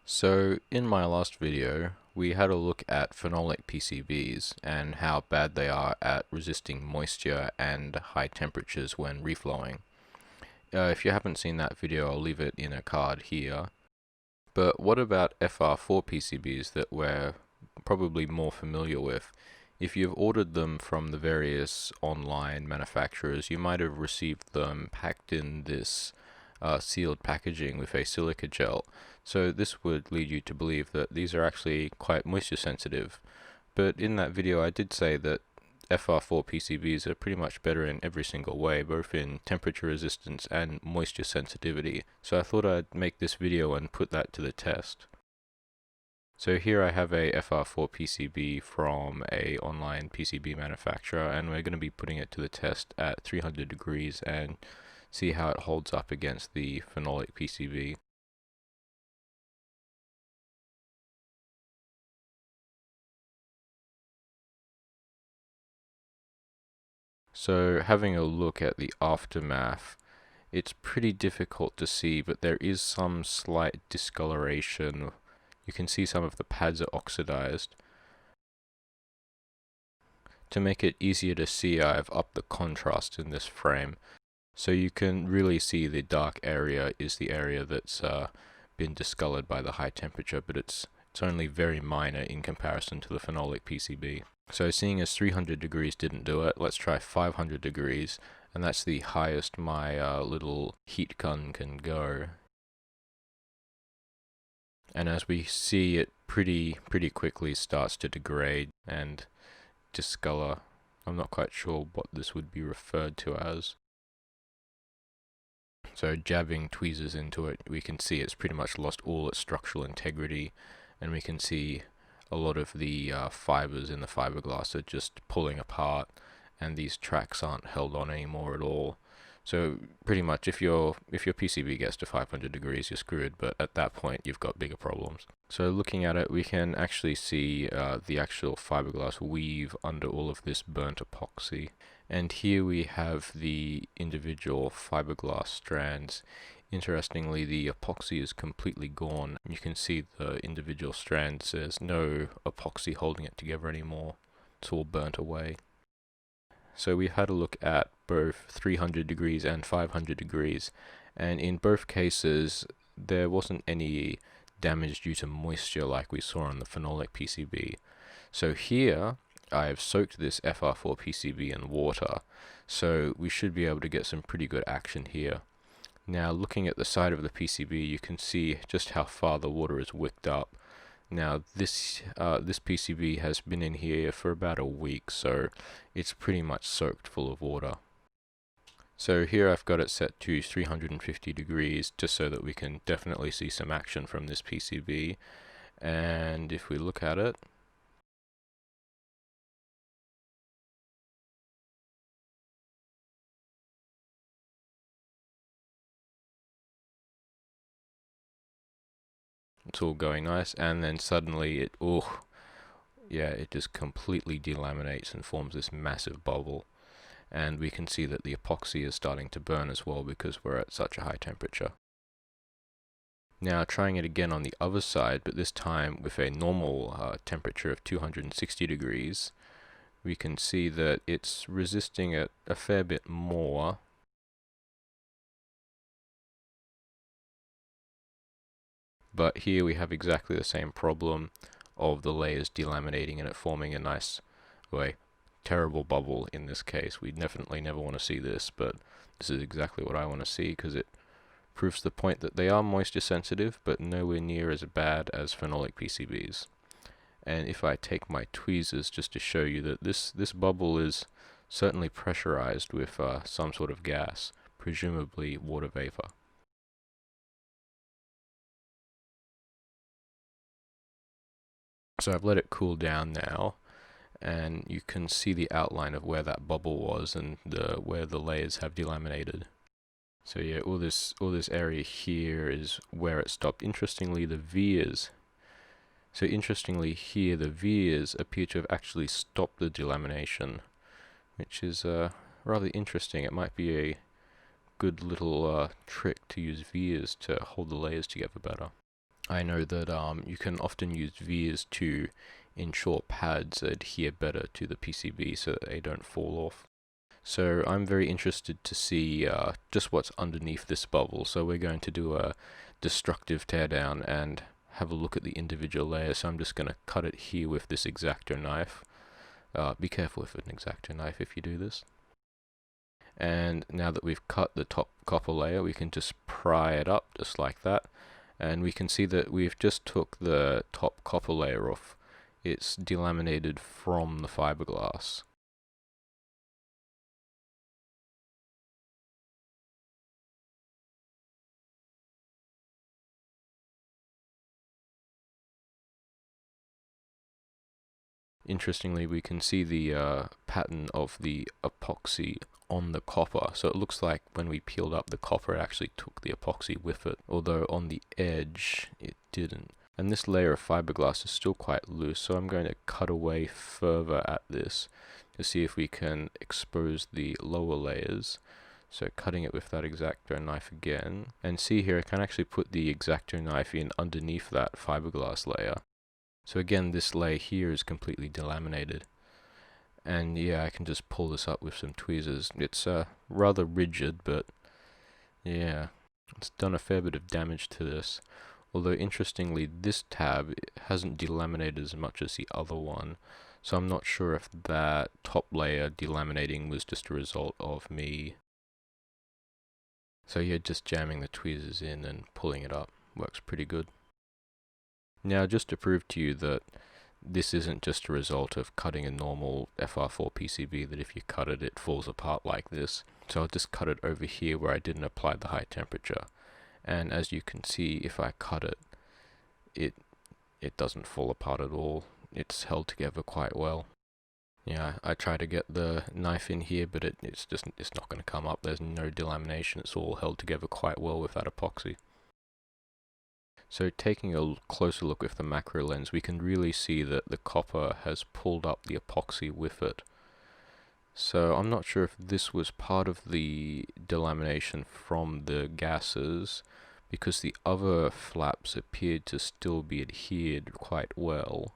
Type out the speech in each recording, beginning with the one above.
So in my last video, we had a look at phenolic PCBs and how bad they are at resisting moisture and high temperatures when reflowing. If you haven't seen that video, I'll leave it in a card here. But what about FR4 PCBs that we're probably more familiar with? If you've ordered them from the various online manufacturers, you might have received them packed in this sealed packaging with a silica gel. So this would lead you to believe that these are actually quite moisture sensitive. But in that video I did say that FR4 PCBs are pretty much better in every single way, both in temperature resistance and moisture sensitivity. So I thought I'd make this video and put that to the test. So here I have a FR4 PCB from a online PCB manufacturer, and we're going to be putting it to the test at 300 degrees and see how it holds up against the phenolic PCB. So having a look at the aftermath, it's pretty difficult to see, but there is some slight discoloration. You can see some of the pads are oxidized. To make it easier to see, I've upped the contrast in this frame. So you can really see the dark area is the area that's been discolored by the high temperature, but it's only very minor in comparison to the phenolic PCB. So seeing as 300 degrees didn't do it, let's try 500 degrees, and that's the highest my little heat gun can go. And as we see, it pretty quickly starts to degrade and discolor. I'm not quite sure what this would be referred to as. So jabbing tweezers into it, we can see it's pretty much lost all its structural integrity, and we can see a lot of the fibers in the fiberglass are just pulling apart, and these tracks aren't held on anymore at all. So pretty much if your PCB gets to 500 degrees, you're screwed, but at that point you've got bigger problems. So looking at it, we can actually see the actual fiberglass weave under all of this burnt epoxy. And here we have the individual fiberglass strands. Interestingly, the epoxy is completely gone. You can see the individual strands. There's no epoxy holding it together anymore. It's all burnt away. So we had a look at both 300 degrees and 500 degrees, and in both cases there wasn't any damage due to moisture like we saw on the phenolic PCB. So here I've soaked this FR4 PCB in water, so we should be able to get some pretty good action here. Now looking at the side of the PCB, you can see just how far the water is wicked up. Now this PCB has been in here for about a week, so it's pretty much soaked full of water. So here I've got it set to 350 degrees just so that we can definitely see some action from this PCB. And if we look at it, it's all going nice, and then suddenly it just completely delaminates and forms this massive bubble. And we can see that the epoxy is starting to burn as well because we're at such a high temperature. Now trying it again on the other side, but this time with a normal temperature of 260 degrees, we can see that it's resisting it a fair bit more. But here we have exactly the same problem of the layers delaminating and it forming a nice, terrible bubble in this case. We definitely never want to see this, but this is exactly what I want to see because it proves the point that they are moisture sensitive, but nowhere near as bad as phenolic PCBs. And if I take my tweezers just to show you that this bubble is certainly pressurized with some sort of gas, presumably water vapor. So I've let it cool down now, and you can see the outline of where that bubble was and where the layers have delaminated. So yeah, all this area here is where it stopped. Interestingly, the vias. So interestingly here, the vias appear to have actually stopped the delamination, which is rather interesting. It might be a good little trick to use vias to hold the layers together better. I know that you can often use vias to ensure pads adhere better to the PCB so that they don't fall off. So I'm very interested to see just what's underneath this bubble. So we're going to do a destructive teardown and have a look at the individual layers. So I'm just going to cut it here with this X-Acto knife. Be careful with an X-Acto knife if you do this. And now that we've cut the top copper layer, we can just pry it up just like that. And we can see that we've just took the top copper layer off. It's delaminated from the fiberglass. Interestingly, we can see the pattern of the epoxy on the copper. So it looks like when we peeled up the copper, it actually took the epoxy with it, although on the edge, it didn't. And this layer of fiberglass is still quite loose, so I'm going to cut away further at this to see if we can expose the lower layers. So cutting it with that X-Acto knife again, and see here I can actually put the X-Acto knife in underneath that fiberglass layer. So again, this layer here is completely delaminated. And yeah, I can just pull this up with some tweezers. It's rather rigid, but yeah, it's done a fair bit of damage to this. Although interestingly, this tab hasn't delaminated as much as the other one. So I'm not sure if that top layer delaminating was just a result of me. So yeah, just jamming the tweezers in and pulling it up works pretty good. Now, just to prove to you that this isn't just a result of cutting a normal FR4 PCB, that if you cut it, it falls apart like this. So I'll just cut it over here where I didn't apply the high temperature. And as you can see, if I cut it, it doesn't fall apart at all. It's held together quite well. Yeah, I try to get the knife in here, but it's not going to come up. There's no delamination. It's all held together quite well with that epoxy. So taking a closer look with the macro lens, we can really see that the copper has pulled up the epoxy with it. So I'm not sure if this was part of the delamination from the gases, because the other flaps appeared to still be adhered quite well.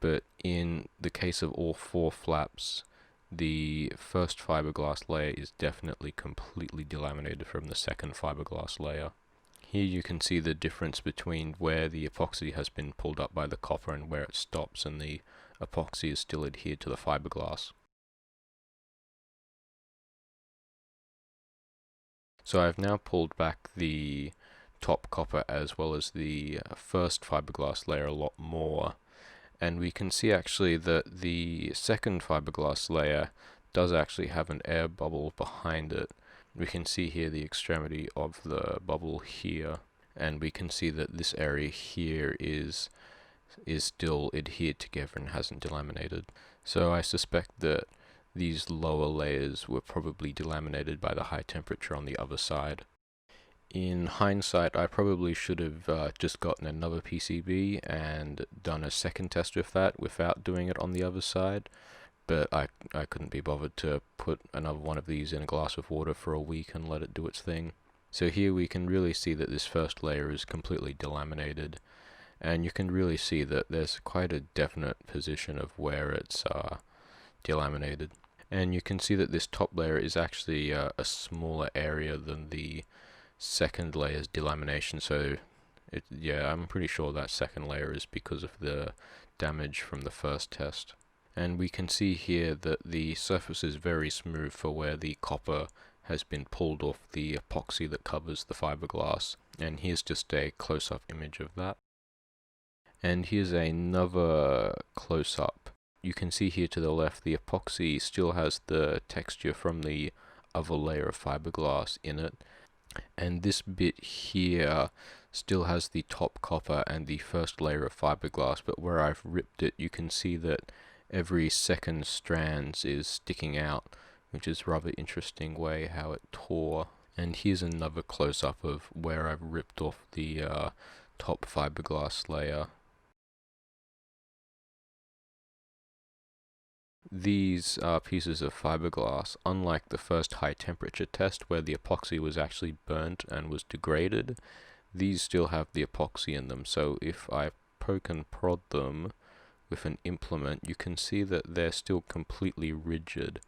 But in the case of all four flaps, the first fiberglass layer is definitely completely delaminated from the second fiberglass layer. Here you can see the difference between where the epoxy has been pulled up by the copper and where it stops, and the epoxy is still adhered to the fiberglass. So I've now pulled back the top copper as well as the first fiberglass layer a lot more, and we can see actually that the second fiberglass layer does actually have an air bubble behind it. We can see here the extremity of the bubble here, and we can see that this area here is still adhered together and hasn't delaminated. So I suspect that these lower layers were probably delaminated by the high temperature on the other side. In hindsight, I probably should have just gotten another PCB and done a second test with that without doing it on the other side. But I couldn't be bothered to put another one of these in a glass of water for a week and let it do its thing. So here we can really see that this first layer is completely delaminated, and you can really see that there's quite a definite position of where it's delaminated. And you can see that this top layer is actually a smaller area than the second layer's delamination, so yeah, I'm pretty sure that second layer is because of the damage from the first test. And we can see here that the surface is very smooth for where the copper has been pulled off the epoxy that covers the fiberglass. And here's just a close-up image of that. And here's another close-up. You can see here to the left the epoxy still has the texture from the other layer of fiberglass in it. And this bit here still has the top copper and the first layer of fiberglass, but where I've ripped it, you can see that every second strand is sticking out, which is a rather interesting way how it tore. And here's another close-up of where I've ripped off the top fiberglass layer. These pieces of fiberglass, unlike the first high temperature test where the epoxy was actually burnt and was degraded, these still have the epoxy in them, so if I poke and prod them with an implement, you can see that they're still completely rigid,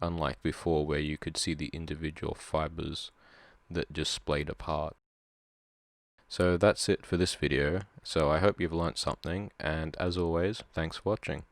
unlike before where you could see the individual fibers that just splayed apart. So that's it for this video. So I hope you've learnt something, and as always, thanks for watching.